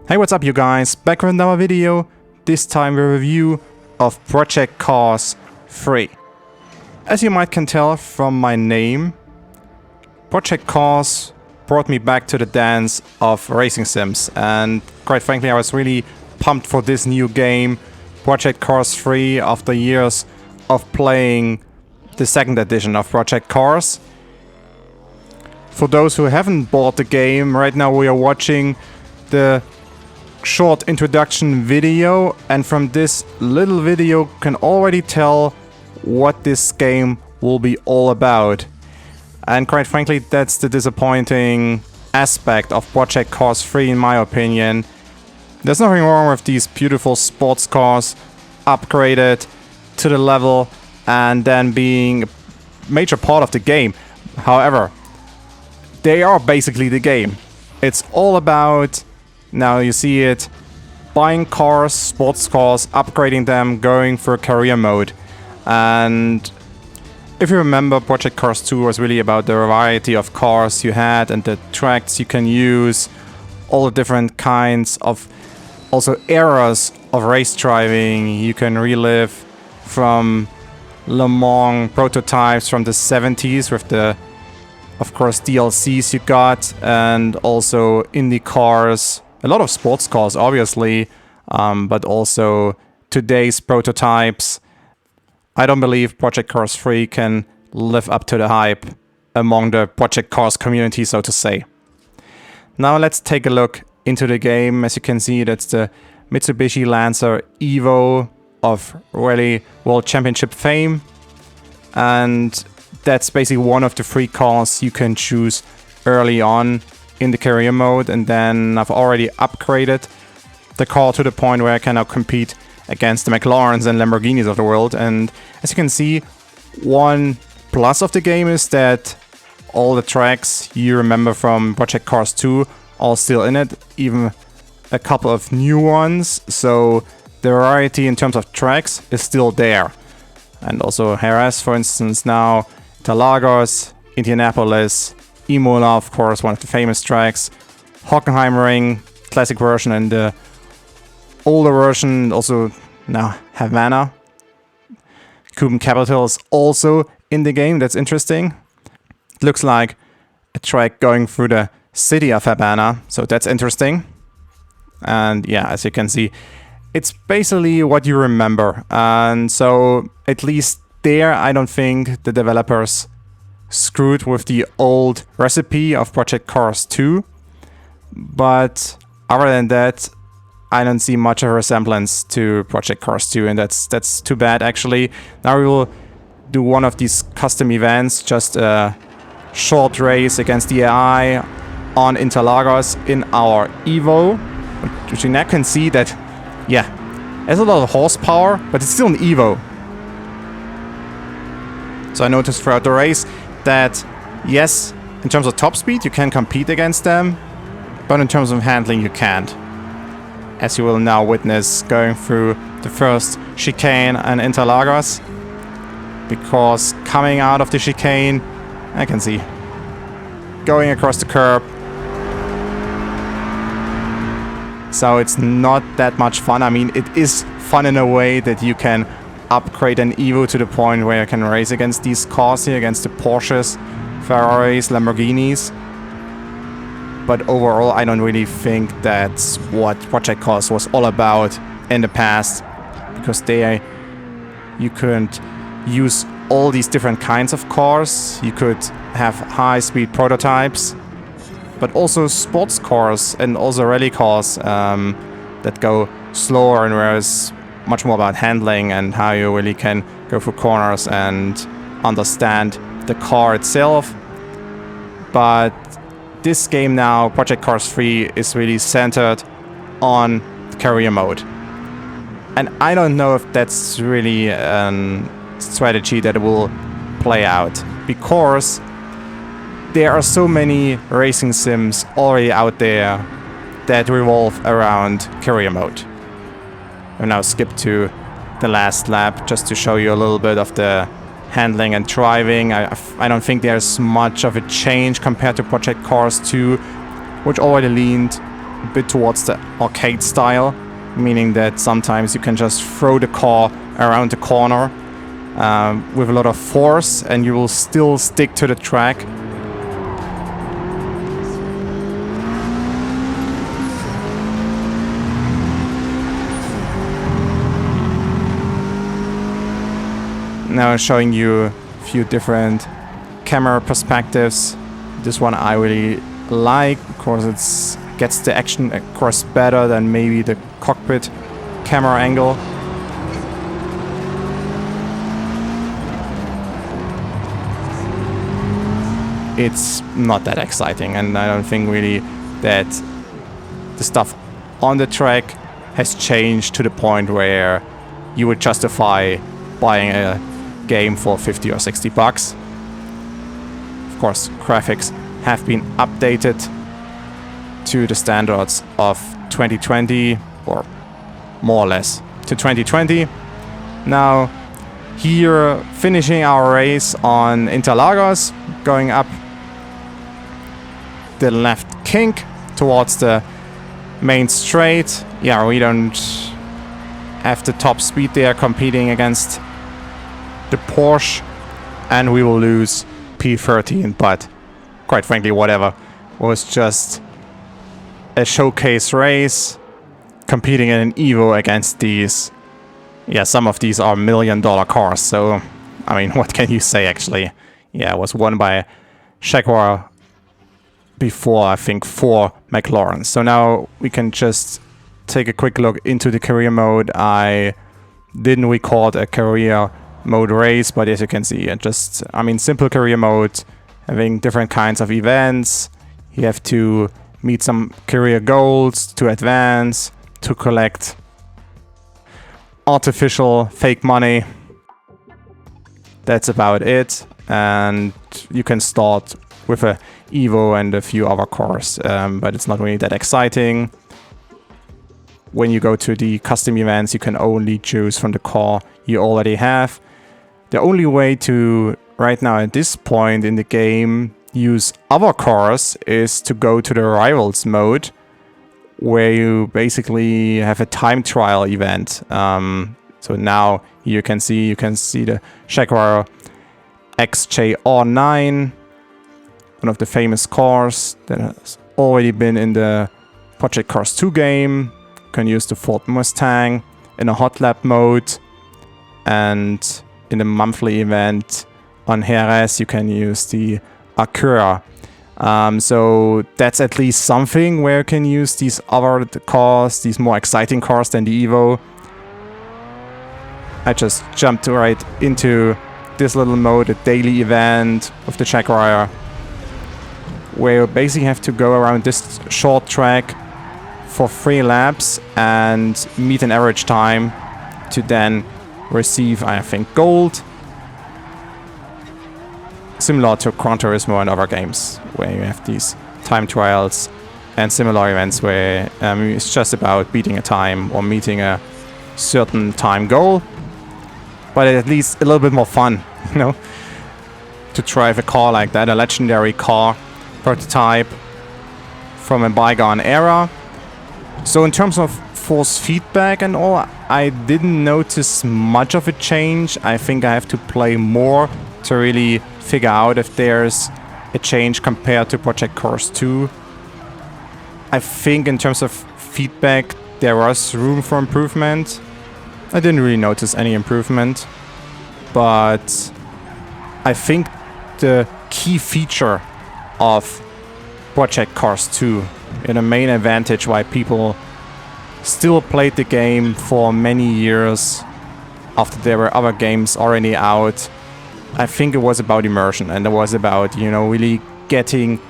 Hey, what's up you guys? Back with another video, this time a review of Project Cars 3. As you might can tell from my name, Project Cars brought me back to the dance of racing sims, and quite frankly I was really pumped for this new game, Project Cars 3, after years of playing the second edition of Project Cars. For those who haven't bought the game, right now we are watching the short introduction video, and from this little video can already tell what this game will be all about. And quite frankly, that's the disappointing aspect of Project Cars 3 in my opinion. There's nothing wrong with these beautiful sports cars upgraded to the level and then being a major part of the game. However, they are basically the game. It's all about, now you see it, buying cars, sports cars, upgrading them, going for career mode. And if you remember, Project Cars 2 was really about the variety of cars you had and the tracks you can use, all the different kinds of also eras of race driving you can relive, from Le Mans prototypes from the 70s with the, of course, DLCs you got, and also Indy cars, a lot of sports cars obviously, but also today's prototypes. I don't believe Project Cars 3 can live up to the hype among the Project Cars community, so to say. Now let's take a look into the game. As you can see, that's the Mitsubishi Lancer Evo of Rally World Championship fame. And that's basically one of the 3 cars you can choose early on in the career mode. And then I've already upgraded the car to the point where I can now compete against the McLarens and Lamborghinis of the world. And as you can see, one plus of the game is that all the tracks you remember from Project Cars 2 are still in it, even a couple of new ones. So the variety in terms of tracks is still there. And also Jerez, for instance, now Interlagos, Indianapolis, Imola, of course, one of the famous tracks, Hockenheimring, classic version, and the older version, also now Havana. Cuban Capital is also in the game, that's interesting. It looks like a track going through the city of Havana, so that's interesting. And yeah, as you can see, it's basically what you remember. And so at least there, I don't think the developers screwed with the old recipe of Project Cars 2. But other than that, I don't see much of a resemblance to Project Cars 2, and that's too bad actually. Now we will do one of these custom events, just a short race against the AI on Interlagos in our Evo, which you now can see that, yeah, there's a lot of horsepower, but it's still an Evo. So I noticed throughout the race that, yes, in terms of top speed you can compete against them, but in terms of handling you can't. As you will now witness going through the first chicane and Interlagos, because coming out of the chicane, I can see, going across the curb. So it's not that much fun. I mean, it is fun in a way that you can upgrade an Evo to the point where you can race against these cars here, against the Porsches, Ferraris, Lamborghinis. But overall, I don't really think that's what Project Cars was all about in the past, because there you couldn't use all these different kinds of cars. You could have high-speed prototypes, but also sports cars and also rally cars that go slower and where it's much more about handling and how you really can go through corners and understand the car itself. But this game now, Project Cars 3, is really centered on career mode. And I don't know if that's really a strategy that will play out, because there are so many racing sims already out there that revolve around career mode. I'll now skip to the last lap just to show you a little bit of the handling and driving. I don't think there's much of a change compared to Project Cars 2, which already leaned a bit towards the arcade style, meaning that sometimes you can just throw the car around the corner with a lot of force and you will still stick to the track. Now I'm showing you a few different camera perspectives. This one I really like because it gets the action across better than maybe the cockpit camera angle. It's not that exciting, and I don't think really that the stuff on the track has changed to the point where you would justify buying a game for 50 or 60 bucks. Of course, graphics have been updated to the standards of 2020, or more or less to 2020. Now, here finishing our race on Interlagos, going up the left kink towards the main straight. Yeah, we don't have the top speed there competing against the Porsche, and we will lose P13, but quite frankly, whatever. It was just a showcase race competing in an Evo against these. Yeah, some of these are $1 million cars, so I mean, what can you say actually? Yeah, it was won by Jaguar before, I think, 4 McLaren. So now we can just take a quick look into the career mode. I didn't record a career mode race, but as you can see, I mean, simple career mode, having different kinds of events. You have to meet some career goals to advance, to collect artificial fake money. That's about it, and you can start with a Evo and a few other cars, but it's not really that exciting. When you go to the custom events, you can only choose from the car you already have. The only way to, right now at this point in the game, use other cars is to go to the Rivals mode, where you basically have a time trial event. So now you can see the Jaguar XJR9, one of the famous cars that has already been in the Project Cars 2 game. You can use the Ford Mustang in a hot lap mode, and in the monthly event on Jerez you can use the Acura. So that's at least something where you can use these other cars, these more exciting cars than the Evo. I just jumped right into this little mode, a daily event of the Jaguar, where you basically have to go around this short track for 3 laps and meet an average time to then receive, I think, gold. Similar to Gran Turismo and other games, where you have these time trials and similar events where it's just about beating a time or meeting a certain time goal. But at least a little bit more fun, you know, to drive a car like that, a legendary car prototype from a bygone era. So in terms of force feedback and all, I didn't notice much of a change. I think I have to play more to really figure out if there's a change compared to Project Cars 2. I think in terms of feedback there was room for improvement. I didn't really notice any improvement, but I think the key feature of Project Cars 2, and a main advantage why people still played the game for many years after there were other games already out, I think it was about immersion, and it was about, you know, really getting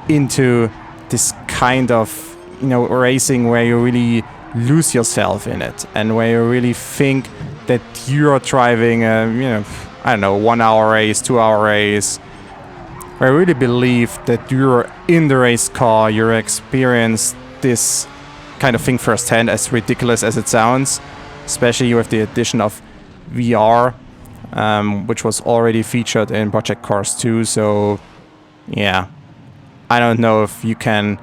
into this kind of, you know, racing where you really lose yourself in it, and where you really think that you're driving a, you know, I don't know, 1 hour race, 2 hour race. I really believe that you're in the race car, you experience this kind of thing firsthand, as ridiculous as it sounds, especially with the addition of VR, which was already featured in Project Cars 2. So yeah, I don't know if you can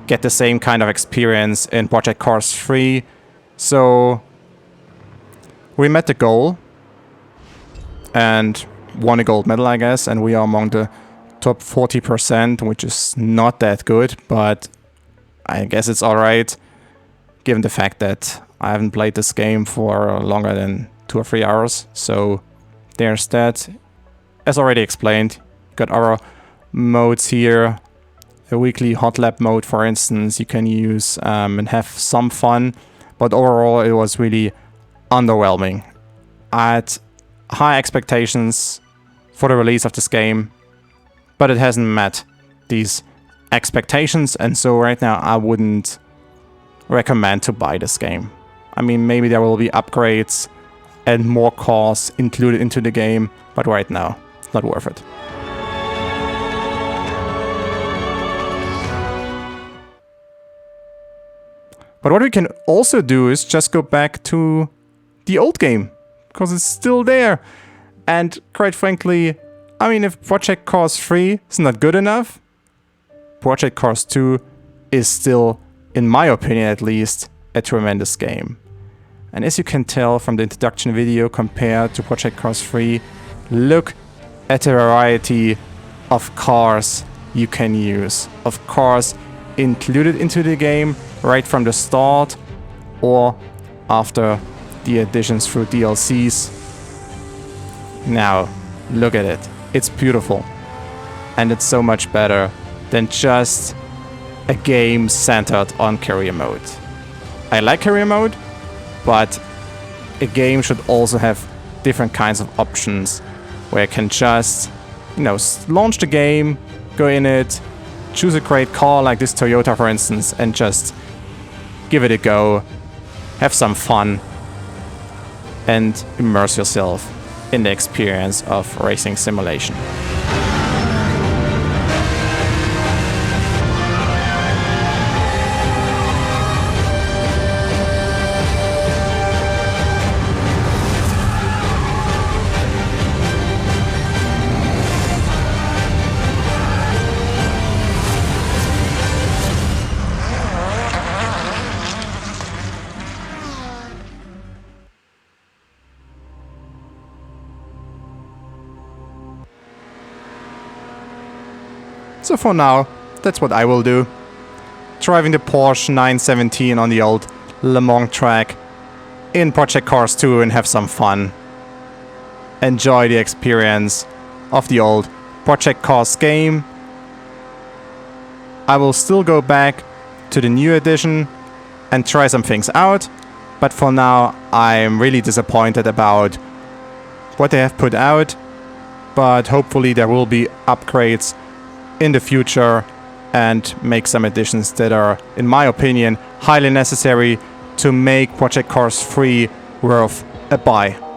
get the same kind of experience in Project Cars 3. So we met the goal and won a gold medal, I guess, and we are among the top 40%, which is not that good, but I guess it's alright, given the fact that I haven't played this game for longer than 2 or 3 hours. So there's that. As already explained, got our modes here. A weekly hot lap mode, for instance, you can use and have some fun, but overall it was really underwhelming. I had high expectations for the release of this game, but it hasn't met these expectations, and so right now I wouldn't recommend to buy this game. I mean, maybe there will be upgrades and more cars included into the game, but right now, it's not worth it. But what we can also do is just go back to the old game, because it's still there. And quite frankly, I mean, if Project Cars 3 is not good enough, Project Cars 2 is still, in my opinion at least, a tremendous game. And as you can tell from the introduction video compared to Project Cars 3, look at the variety of cars you can use. Of cars included into the game right from the start or after the additions through DLCs. Now, look at it. It's beautiful. And it's so much better than just a game centered on career mode. I like career mode, but a game should also have different kinds of options where I can just, you know, launch the game, go in it, choose a great car like this Toyota, for instance, and just give it a go, have some fun, and immerse yourself in the experience of racing simulation. So for now, that's what I will do. Driving the Porsche 917 on the old Le Mans track in Project Cars 2 and have some fun. Enjoy the experience of the old Project Cars game. I will still go back to the new edition and try some things out, but for now I'm really disappointed about what they have put out, but hopefully there will be upgrades in the future and make some additions that are, in my opinion, highly necessary to make Project Cars 3 worth a buy.